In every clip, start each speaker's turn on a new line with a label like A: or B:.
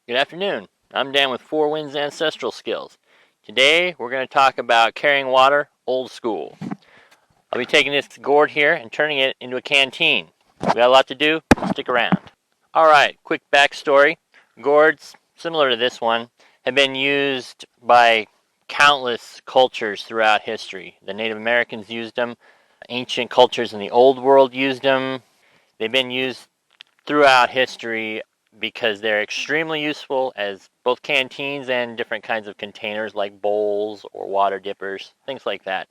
A: Good afternoon. I'm Dan with Four Winds Ancestral Skills. Today we're going to talk about carrying water old school. I'll be taking this gourd here and turning it into a canteen. We got a lot to do. Stick around. Alright, quick backstory. Gourds, similar to this one, have been used by countless cultures throughout history. The Native Americans used them. Ancient cultures in the Old World used them. They've been used throughout history because they're extremely useful as both canteens and different kinds of containers like bowls or water dippers, things like that.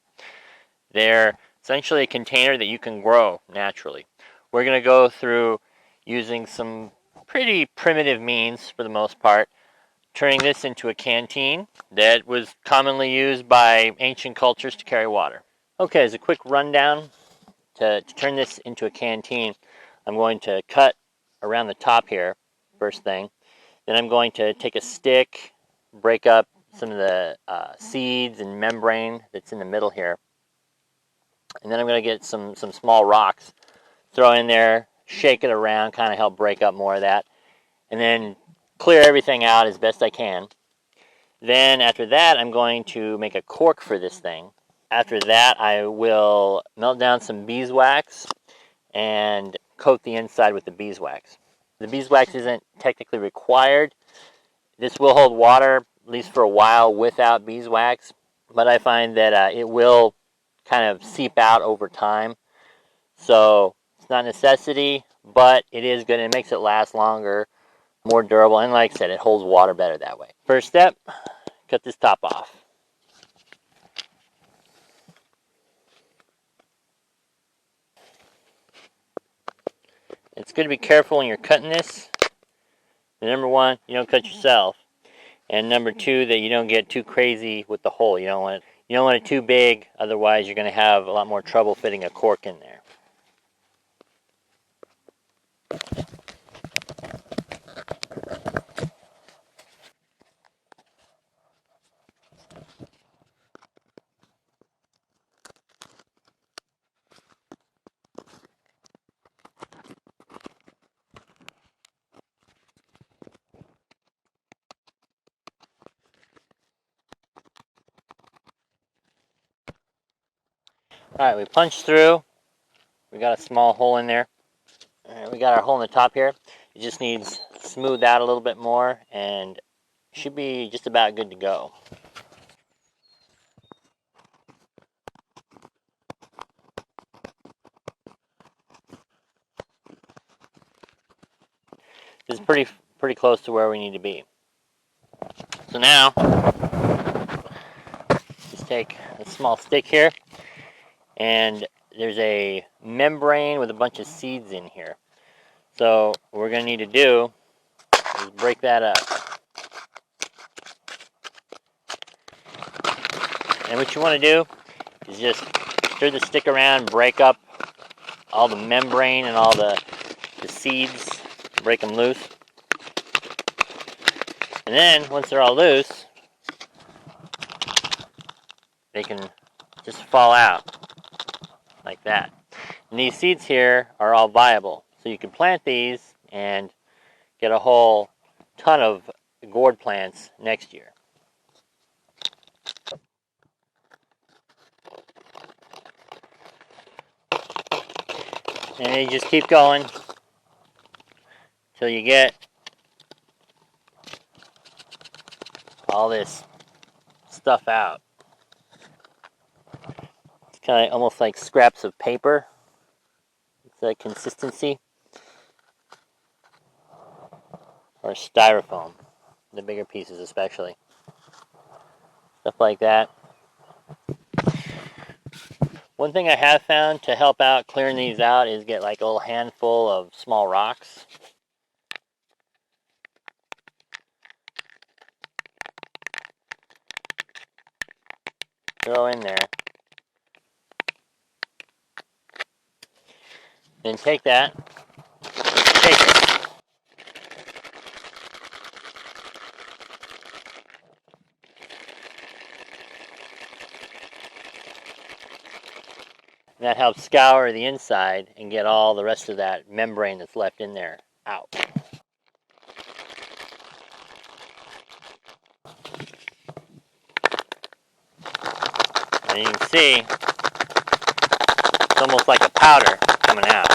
A: They're essentially a container that you can grow naturally. We're going to go through using some pretty primitive means for the most part, turning this into a canteen that was commonly used by ancient cultures to carry water. Okay, as a quick rundown, to turn this into a canteen, I'm going to cut around the top here, first thing. Then I'm going to take a stick, break up some of the seeds and membrane that's in the middle here. And then I'm going to get some small rocks, throw in there, shake it around, kind of help break up more of that. And then clear everything out as best I can. Then after that, I'm going to make a cork for this thing. After that, I will melt down some beeswax and coat the inside with the beeswax. The beeswax isn't technically required. This will hold water, at least for a while, without beeswax, but I find that it will kind of seep out over time. So it's not a necessity, but it is good. It makes it last longer, more durable, and like I said, it holds water better that way. First step, cut this top off. It's good to be careful when you're cutting this. Number one, you don't cut yourself. And number two, that you don't get too crazy with the hole. You don't want it too big, otherwise you're going to have a lot more trouble fitting a cork in there. Alright, we punched through. We got a small hole in there. Alright, we got our hole in the top here. It just needs smoothed out a little bit more and should be just about good to go. This is pretty close to where we need to be. So now, just take a small stick here, and there's a membrane with a bunch of seeds in here. So what we're going to need to do is break that up. And what you want to do is just stir the stick around, break up all the membrane and all the seeds, break them loose. And then once they're all loose, they can just fall out like that. And these seeds here are all viable. So you can plant these and get a whole ton of gourd plants next year. And you just keep going till you get all this stuff out. It's kind of almost like scraps of paper. It's that consistency. Or styrofoam, the bigger pieces especially. Stuff like that. One thing I have found to help out clearing these out is get like a little handful of small rocks. Throw in there. Then take that, and shake it. And that helps scour the inside and get all the rest of that membrane that's left in there out. see, it's almost like a powder coming out.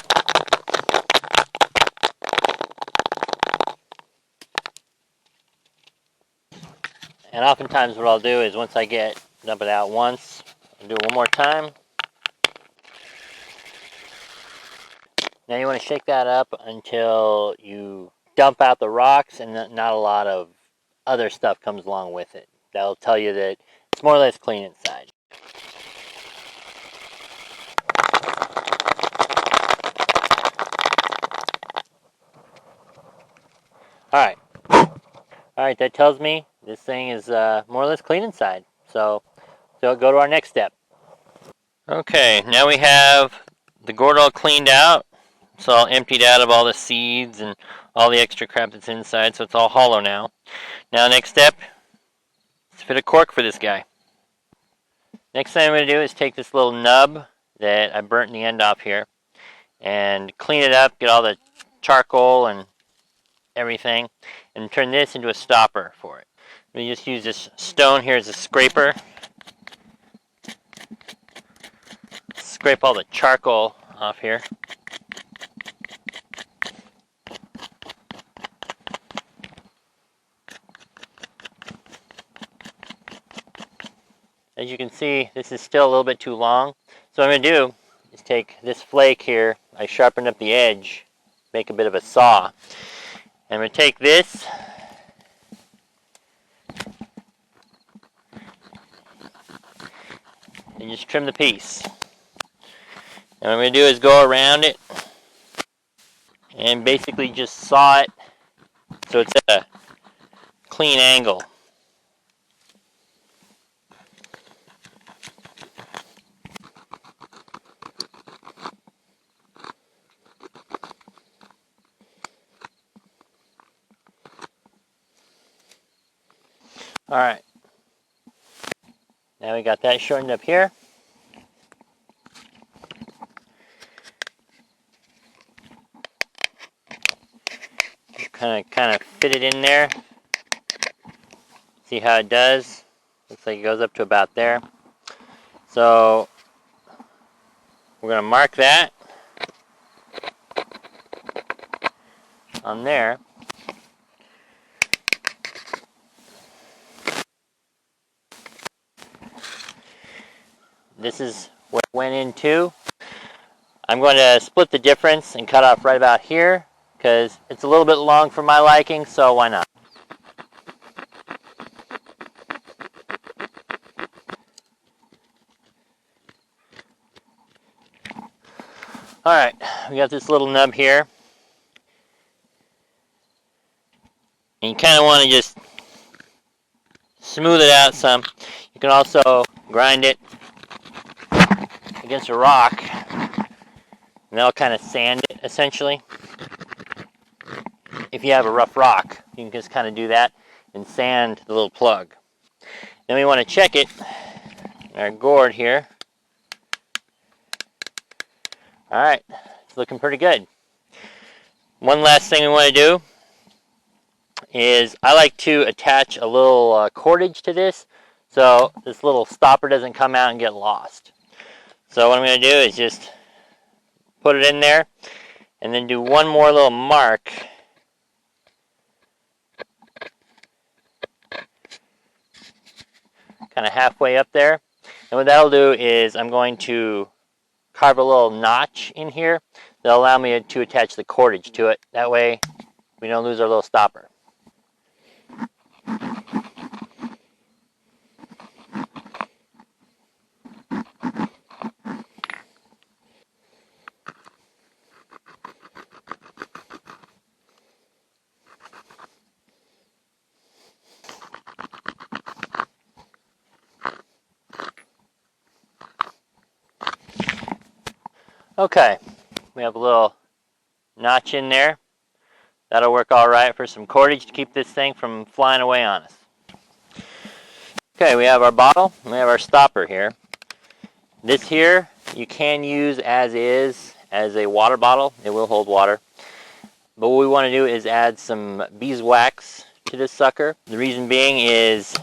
A: And oftentimes what I'll do is once I dump it out once, I'll do it one more time. Now you want to shake that up until you dump out the rocks and not a lot of other stuff comes along with it. That'll tell you that it's more or less clean inside. Alright, that tells me this thing is more or less clean inside. So go to our next step. Okay, now we have the gourd all cleaned out. It's all emptied out of all the seeds and all the extra crap that's inside, so it's all hollow now. Now next step, let's fit a cork for this guy. Next thing I'm going to do is take this little nub that I burnt the end off here and clean it up, get all the charcoal and everything, and turn this into a stopper for it. We just use this stone here as a scraper. Scrape all the charcoal off here. As you can see, this is still a little bit too long. So what I'm going to do is take this flake here, I sharpened up the edge, make a bit of a saw. And I'm going to take this and just trim the piece. And what I'm going to do is go around it and basically just saw it so it's at a clean angle. Alright, now we got that shortened up here. Kind of fit it in there. See how it does? Looks like it goes up to about there. So we're going to mark that on there. This is what it went into. I'm going to split the difference and cut off right about here because it's a little bit long for my liking, so why not? Alright, we got this little nub here. And you kind of want to just smooth it out some. You can also grind it against a rock, and that'll kind of sand it essentially. If you have a rough rock, you can just kind of do that and sand the little plug. Then we want to check it in our gourd here. Alright, it's looking pretty good. One last thing we want to do is I like to attach a little cordage to this so this little stopper doesn't come out and get lost. So what I'm going to do is just put it in there and then do one more little mark kind of halfway up there. And what that'll do is I'm going to carve a little notch in here that'll allow me to attach the cordage to it. That way we don't lose our little stopper. Okay, we have a little notch in there. That'll work all right for some cordage to keep this thing from flying away on us. Okay, we have our bottle, and we have our stopper here. This here you can use as is as a water bottle. It will hold water. But what we want to do is add some beeswax to this sucker. The reason being is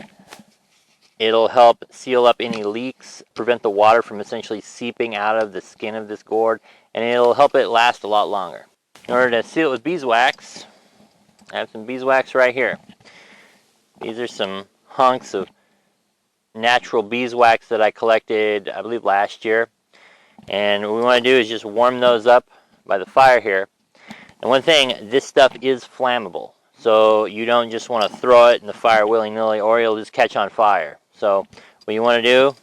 A: It'll help seal up any leaks, prevent the water from essentially seeping out of the skin of this gourd, and it'll help it last a lot longer. In order to seal it with beeswax, I have some beeswax right here. These are some hunks of natural beeswax that I collected, I believe, last year. And what we want to do is just warm those up by the fire here. And one thing, this stuff is flammable. So you don't just want to throw it in the fire willy-nilly or it'll just catch on fire. So what you want to do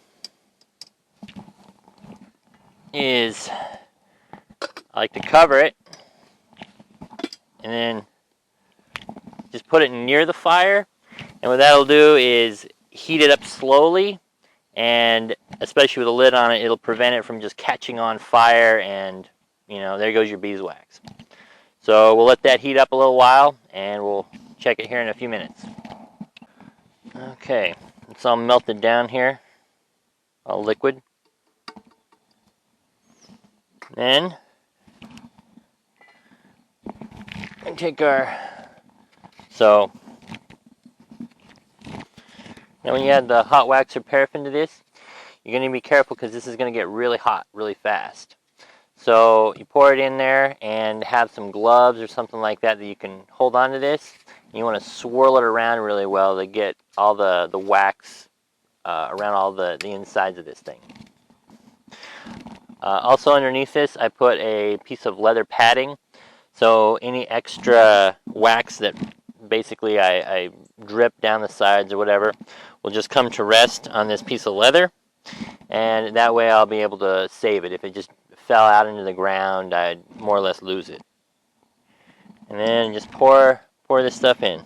A: is, I like to cover it and then just put it near the fire. And what that'll do is heat it up slowly, and especially with a lid on it, it'll prevent it from just catching on fire, and there goes your beeswax. So we'll let that heat up a little while and we'll check it here in a few minutes. Okay, it's all melted down here, all liquid. Then we take our, so now when you add the hot wax or paraffin to this, you're going to be careful because this is going to get really hot really fast. So you pour it in there and have some gloves or something like that that you can hold on to this. You want to swirl it around really well to get all the wax around all the insides of this thing. Also underneath this, I put a piece of leather padding. So any extra wax that basically I drip down the sides or whatever will just come to rest on this piece of leather. And that way I'll be able to save it. If it just fell out into the ground, I'd more or less lose it. And then just pour this stuff in.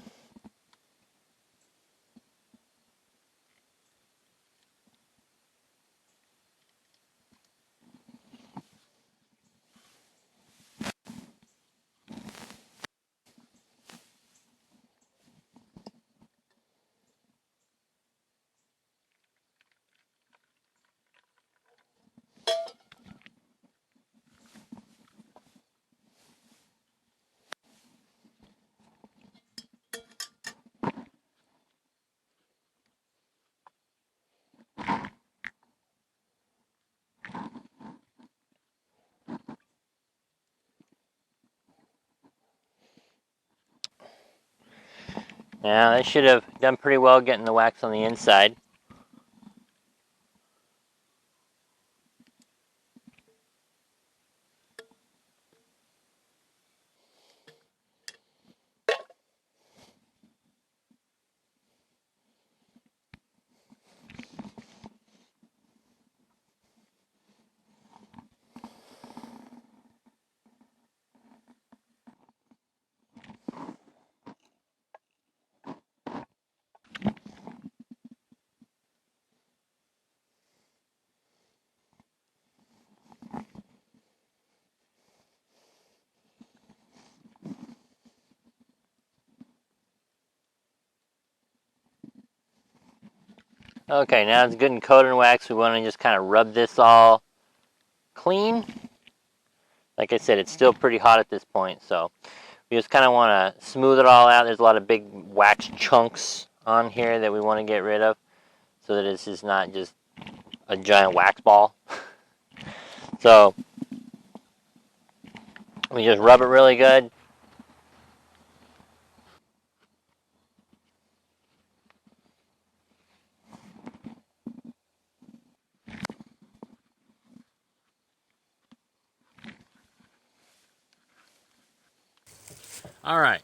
A: Now that should have done pretty well getting the wax on the inside. Okay, now it's good and coated in wax. We want to just kind of rub this all clean. Like I said, it's still pretty hot at this point, so we just kind of want to smooth it all out. There's a lot of big wax chunks on here that we want to get rid of so that it's just not just a giant wax ball. So we just rub it really good. Alright,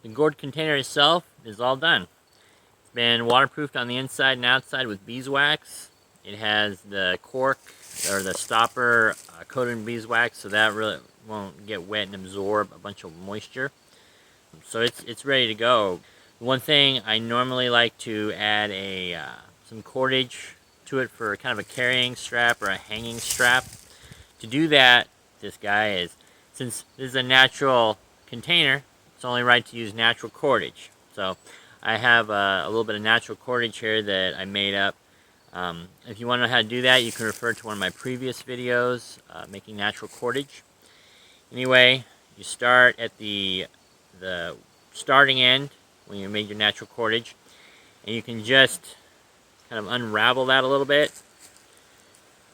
A: the gourd container itself is all done. It's been waterproofed on the inside and outside with beeswax. It has the cork or the stopper coated in beeswax, so that really won't get wet and absorb a bunch of moisture. So it's ready to go. One thing I normally like to add some cordage to it for kind of a carrying strap or a hanging strap. To do that, this guy is, since this is a natural container, it's only right to use natural cordage. So I have a little bit of natural cordage here that I made up. If you want to know how to do that, you can refer to one of my previous videos, making natural cordage. Anyway, you start at the starting end when you made your natural cordage, and you can just kind of unravel that a little bit.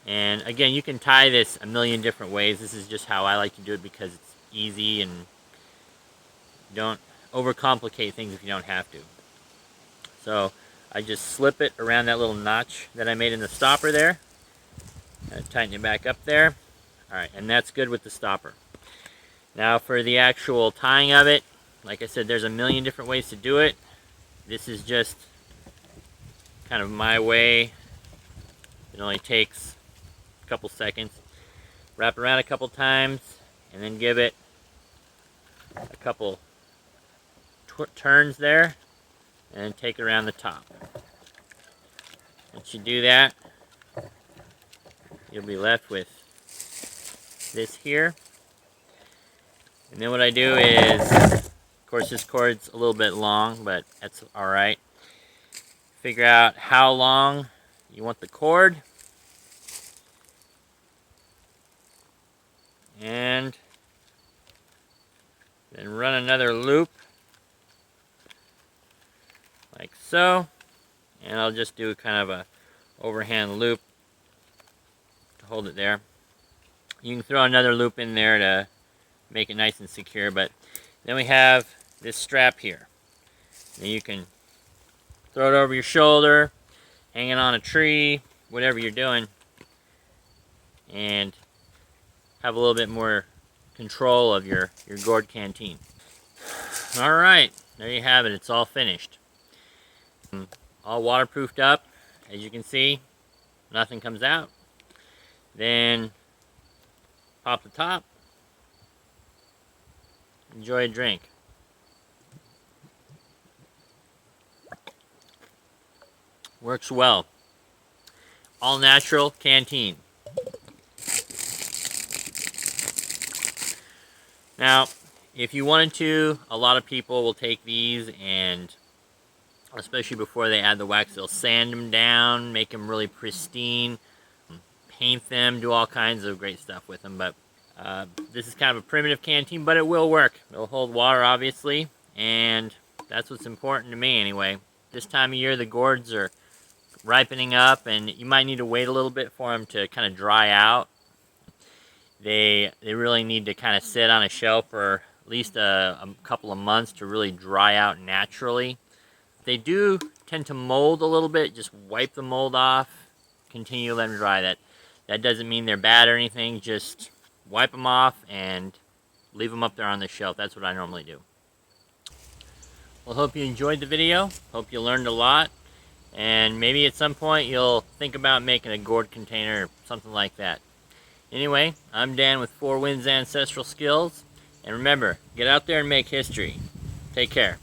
A: And again, you can tie this a million different ways. This is just how I like to do it because it's easy and don't overcomplicate things if you don't have to. So I just slip it around that little notch that I made in the stopper there. Tighten it back up there. Alright, and that's good with the stopper. Now for the actual tying of it, like I said, there's a million different ways to do it. This is just kind of my way. It only takes a couple seconds. Wrap around a couple times and then give it a couple turns there and then take it around the top. Once you do that, you'll be left with this here. And then what I do is, of course this cord's a little bit long, but that's alright. Figure out how long you want the cord. And then run another loop like so. And I'll just do kind of a overhand loop to hold it there. You can throw another loop in there to make it nice and secure, but then we have this strap here. And you can throw it over your shoulder, hang it on a tree, whatever you're doing, and have a little bit more control of your gourd canteen. Alright, there you have it. It's all finished. All waterproofed up, as you can see. Nothing comes out. Then pop the top. Enjoy a drink. Works well. All natural canteen. Now, if you wanted to, a lot of people will take these and, especially before they add the wax, they'll sand them down, make them really pristine, paint them, do all kinds of great stuff with them. But this is kind of a primitive canteen, but it will work. It'll hold water, obviously, and that's what's important to me anyway. This time of year, the gourds are ripening up, and you might need to wait a little bit for them to kind of dry out. They really need to kind of sit on a shelf for at least a couple of months to really dry out naturally. They do tend to mold a little bit. Just wipe the mold off, continue to let them dry. That doesn't mean they're bad or anything. Just wipe them off and leave them up there on the shelf. That's what I normally do. Well, hope you enjoyed the video. Hope you learned a lot. And maybe at some point you'll think about making a gourd container or something like that. Anyway, I'm Dan with Four Winds Ancestral Skills. And remember, get out there and make history. Take care.